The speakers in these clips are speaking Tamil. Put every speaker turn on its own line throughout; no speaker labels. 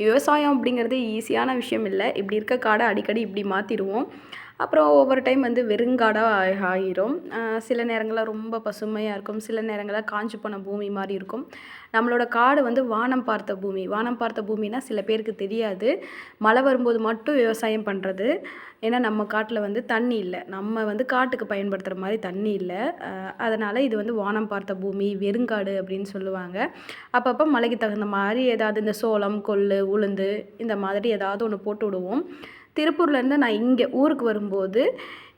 விவசாயம் அப்படிங்கிறது ஈஸியான விஷயம் இல்லை. இப்படி இருக்க காடை அடிக்கடி இப்படி மாற்றிடுவோம். அப்புறம் ஒவ்வொரு டைம் வந்து வெறுங்காடாக ஆகிரும். சில நேரங்களில் ரொம்ப பசுமையாக இருக்கும், சில நேரங்களில் காஞ்சு போன பூமி மாதிரி இருக்கும். நம்மளோட காடு வந்து வானம் பார்த்த பூமி. வானம் பார்த்த பூமினா சில பேருக்கு தெரியாது. மழை வரும்போது மட்டும் விவசாயம் பண்ணுறது. ஏன்னா நம்ம காட்டில் வந்து தண்ணி இல்லை, நம்ம வந்து காட்டுக்கு பயன்படுத்துகிற மாதிரி தண்ணி இல்லை. அதனால் இது வந்து வானம் பார்த்த பூமி, வெறுங்காடு அப்படின்னு சொல்லுவாங்க. அப்பப்போ மழைக்கு தகுந்த மாதிரி ஏதாவது இந்த சோளம், கொள்ளு, உளுந்து இந்த மாதிரி ஏதாவது ஒன்று போட்டு விடுவோம். திருப்பூர்லேருந்து நான் இங்கே ஊருக்கு வரும்போது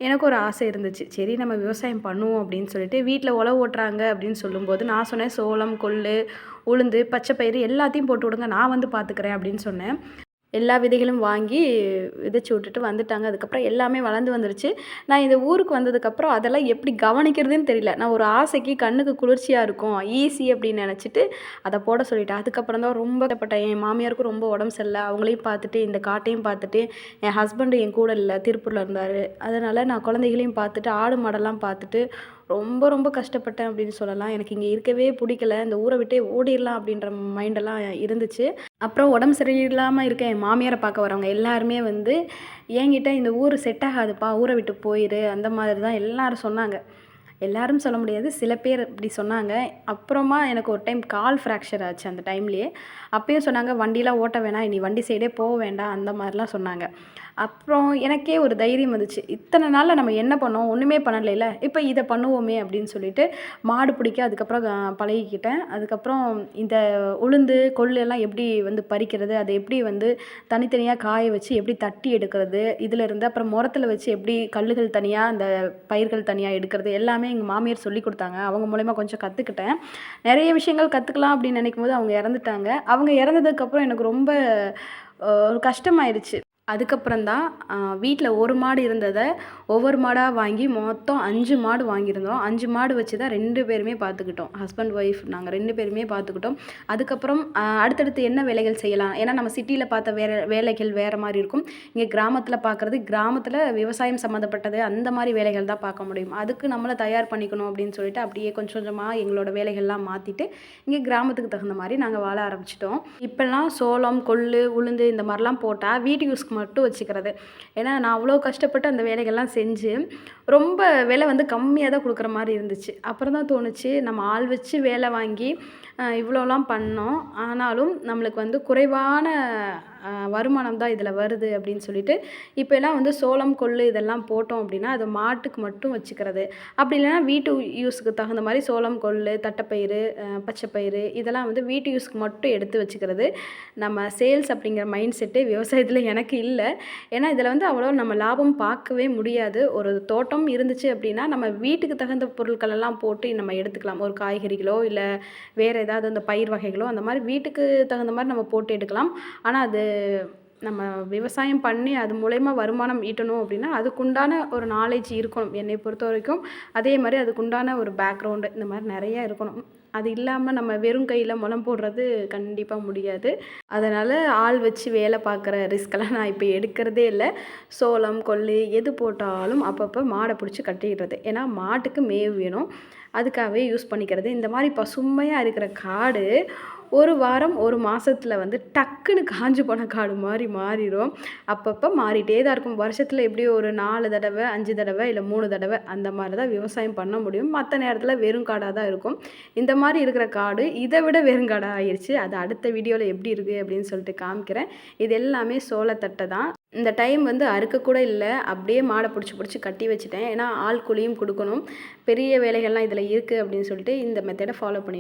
எனக்கு ஒரு ஆசை இருந்துச்சு. சரி நம்ம விவசாயம் பண்ணுவோம் அப்படின்னு சொல்லிட்டு வீட்டில் உழவு ஓட்டுறாங்க அப்படின்னு சொல்லும்போது நான் சொன்னேன், சோளம், கொள்ளு, உளுந்து, பச்சை பயிறு எல்லாத்தையும் போட்டு விடுங்க, நான் வந்து பார்த்துக்கிறேன் அப்படின்னு சொன்னேன். எல்லா விதைகளும் வாங்கி விதைச்சி விட்டுட்டு வந்துட்டாங்க. அதுக்கப்புறம் எல்லாமே வளர்ந்து வந்துருச்சு. நான் இந்த ஊருக்கு வந்ததுக்கப்புறம் அதெல்லாம் எப்படி கவனிக்கிறதுன்னு தெரியல. நான் ஒரு ஆசைக்கு கண்ணுக்கு குளிர்ச்சியாக இருக்கும், ஈஸி அப்படின்னு நினச்சிட்டு அதை போட சொல்லிட்டேன். அதுக்கப்புறம் தான் ரொம்ப கஷ்டப்பட்டேன். என் மாமியாருக்கும் ரொம்ப உடம்பு சரியில்லை. அவங்களையும் பார்த்துட்டு இந்த காட்டையும் பார்த்துட்டு, என் ஹஸ்பண்டு என் கூட இல்லை, திருப்பூரில் இருந்தார். அதனால் நான் குழந்தைகளையும் பார்த்துட்டு ஆடு மாடெல்லாம் பார்த்துட்டு ரொம்ப ரொம்ப கஷ்டப்பட்டேன் அப்படின்னு சொல்லலாம். எனக்கு இங்கே இருக்கவே பிடிக்கல. இந்த ஊரை விட்டே ஓடிடலாம் அப்படின்ற மைண்டெல்லாம் இருந்துச்சு. அப்புறம் உடம்பு சரியில்லாமல் இருக்க என் மாமியாரை பார்க்க வரவங்க எல்லாருமே வந்து என்கிட்ட இந்த ஊர் செட் ஆகாதுப்பா, ஊரை விட்டு போயிரு, அந்த மாதிரி தான் எல்லாரும் சொன்னாங்க. எல்லாரும் சொல்ல முடியாது, சில பேர் இப்படி சொன்னாங்க. அப்புறமா எனக்கு ஒரு டைம் கால் ஃப்ராக்சர் ஆச்சு அந்த டைம்லேயே. அப்பயும் சொன்னாங்க, வண்டிலாம் ஓட்ட வேணாம், இனி வண்டி சைடே போக வேண்டாம், அந்த மாதிரிலாம் சொன்னாங்க. அப்புறம் எனக்கே ஒரு தைரியம் வந்துச்சு. இத்தனை நாளில் நம்ம என்ன பண்ணோம், ஒன்றுமே பண்ணலைல, இப்போ இதை பண்ணுவோமே அப்படின்னு சொல்லிட்டு மாடு பிடிக்க அதுக்கப்புறம் பழகிக்கிட்டேன். அதுக்கப்புறம் இந்த உளுந்து, கொள்ளு எல்லாம் எப்படி வந்து பறிக்கிறது, அதை எப்படி வந்து தனித்தனியாக காய வச்சு எப்படி தட்டி எடுக்கிறது, இதில் இருந்து அப்புறம் முரத்தில் வச்சு எப்படி கல்லுகள் தனியாக அந்த பயிர்கள் தனியாக எடுக்கிறது எல்லாமே எங்கள் மாமியார் சொல்லி கொடுத்தாங்க. அவங்க மூலயமா கொஞ்சம் கற்றுக்கிட்டேன். நிறைய விஷயங்கள் கற்றுக்கலாம் அப்படின்னு நினைக்கும் போது அவங்க இறந்துட்டாங்க. அவங்க இறந்ததுக்கப்புறம் எனக்கு ரொம்ப கஷ்டமாயிருச்சு. அதுக்கப்புறம் தான் வீட்டில் ஒரு மாடு இருந்ததை ஒவ்வொரு மாடாக வாங்கி மொத்தம் 5 மாடு வாங்கியிருந்தோம். 5 மாடு வச்சு தான் 2 பேருமே பார்த்துக்கிட்டோம். ஹஸ்பண்ட் ஒய்ஃப் நாங்கள் 2 பேருமே பார்த்துக்கிட்டோம். அதுக்கப்புறம் அடுத்தடுத்து என்ன வேலைகள் செய்யலாம், ஏன்னா நம்ம சிட்டியில் பார்த்த வேலைகள் வேறு மாதிரி இருக்கும். இங்கே கிராமத்தில் பார்க்குறது, கிராமத்தில் விவசாயம் சம்மந்தப்பட்டது அந்த மாதிரி வேலைகள் தான் பார்க்க முடியும். அதுக்கு நம்மளை தயார் பண்ணிக்கணும் அப்படின்னு சொல்லிட்டு அப்படியே கொஞ்சம் கொஞ்சமாக எங்களோட வேலைகள்லாம் மாற்றிட்டு இங்கே கிராமத்துக்கு தகுந்த மாதிரி நாங்கள் வாழ ஆரம்பிச்சிட்டோம். இப்போல்லாம் சோளம், கொள்ளு, உளுந்து இந்த மாதிரிலாம் போட்டால் வீட்டு யூஸ்க்கு மட்டும் வச்சுக்கிறது. ஏன்னா நான் அவ்வளோ கஷ்டப்பட்டு அந்த வேலைகள்லாம் செஞ்சு ரொம்ப விலை வந்து கம்மியாக தான் கொடுக்குற மாதிரி இருந்துச்சு. அப்புறம் தான் தோணுச்சு, நம்ம ஆள் வச்சு வேலை வாங்கி இவ்வளோலாம் பண்ணோம், ஆனாலும் நம்மளுக்கு வந்து குறைவான வருமானம் தான் இதில் வருது அப்படின்னு சொல்லிட்டு இப்போலாம் வந்து சோளம், கொள்ளு இதெல்லாம் போட்டோம் அப்படின்னா அது மாட்டுக்கு மட்டும் வச்சுக்கிறது. அப்படி இல்லைன்னா வீட்டு யூஸுக்கு தகுந்த மாதிரி சோளம், கொள்ளு, தட்டைப்பயிறு, பச்சைப்பயிறு இதெல்லாம் வந்து வீட்டு யூஸுக்கு மட்டும் எடுத்து வச்சுக்கிறது. நம்ம சேல்ஸ் அப்படிங்கிற மைண்ட் செட்டு விவசாயத்தில் எனக்கு இல்லை. ஏன்னா இதில் வந்து அவ்வளோ நம்ம லாபம் பார்க்கவே முடியாது. ஒரு தோட்டம் இருந்துச்சு அப்படின்னா நம்ம வீட்டுக்கு தகுந்த பொருட்கள் எல்லாம் போட்டு நம்ம எடுத்துக்கலாம். ஒரு காய்கறிகளோ இல்லை வேறு ஏதாவது அந்த பயிர் வகைகளோ அந்த மாதிரி வீட்டுக்கு தகுந்த மாதிரி நம்ம போட்டு எடுக்கலாம். ஆனால் அது நம்ம விவசாயம் பண்ணி அது மூலயமா வருமானம் ஈட்டணும் அப்படின்னா அதுக்குண்டான ஒரு நாலேஜ் இருக்கணும் என்னை பொறுத்த வரைக்கும். அதே மாதிரி அதுக்குண்டான ஒரு பேக்ரவுண்டு இந்த மாதிரி நிறையா இருக்கணும். அது இல்லாமல் நம்ம வெறும் கையில் முளம் போடுறது கண்டிப்பாக முடியாது. அதனால் ஆள் வச்சு வேலை பார்க்குற ரிஸ்கெல்லாம் நான் இப்போ எடுக்கிறதே இல்லை. சோளம், கொள்ளு எது போட்டாலும் அப்பப்போ மாடை பிடிச்சி கட்டிடுறது. ஏன்னா மாட்டுக்கு மேவு வேணும், அதுக்காகவே யூஸ் பண்ணிக்கிறது. இந்த மாதிரி பசுமையாக இருக்கிற காடு ஒரு வாரம் ஒரு மாதத்தில் வந்து டக்குன்னு காஞ்சு போன காடு மாதிரி மாறிடும். அப்பப்போ மாறிட்டே தான் இருக்கும். வருஷத்தில் எப்படியும் ஒரு 4 தடவை 5 தடவை இல்லை 3 தடவை அந்த மாதிரி தான் விவசாயம் பண்ண முடியும். மற்ற நேரத்தில் வெறும் காடாக தான் இருக்கும். இந்த மாதிரி இருக்கிற காடு இதை விட வெறுங்காடாக ஆயிடுச்சு. அது அடுத்த வீடியோவில் எப்படி இருக்குது அப்படின்னு சொல்லிட்டு காமிக்கிறேன். இது எல்லாமே சோளத்தட்டை தான். இந்த டைம் வந்து அறுக்கக்கூட இல்லை, அப்படியே மாடை பிடிச்சி கட்டி வச்சுட்டேன். ஏன்னா ஆள் கூலியும் கொடுக்கணும், பெரிய வேலைகள்லாம் இதில் இருக்குது அப்படின்னு சொல்லிட்டு இந்த மெத்தடை ஃபாலோ பண்ணி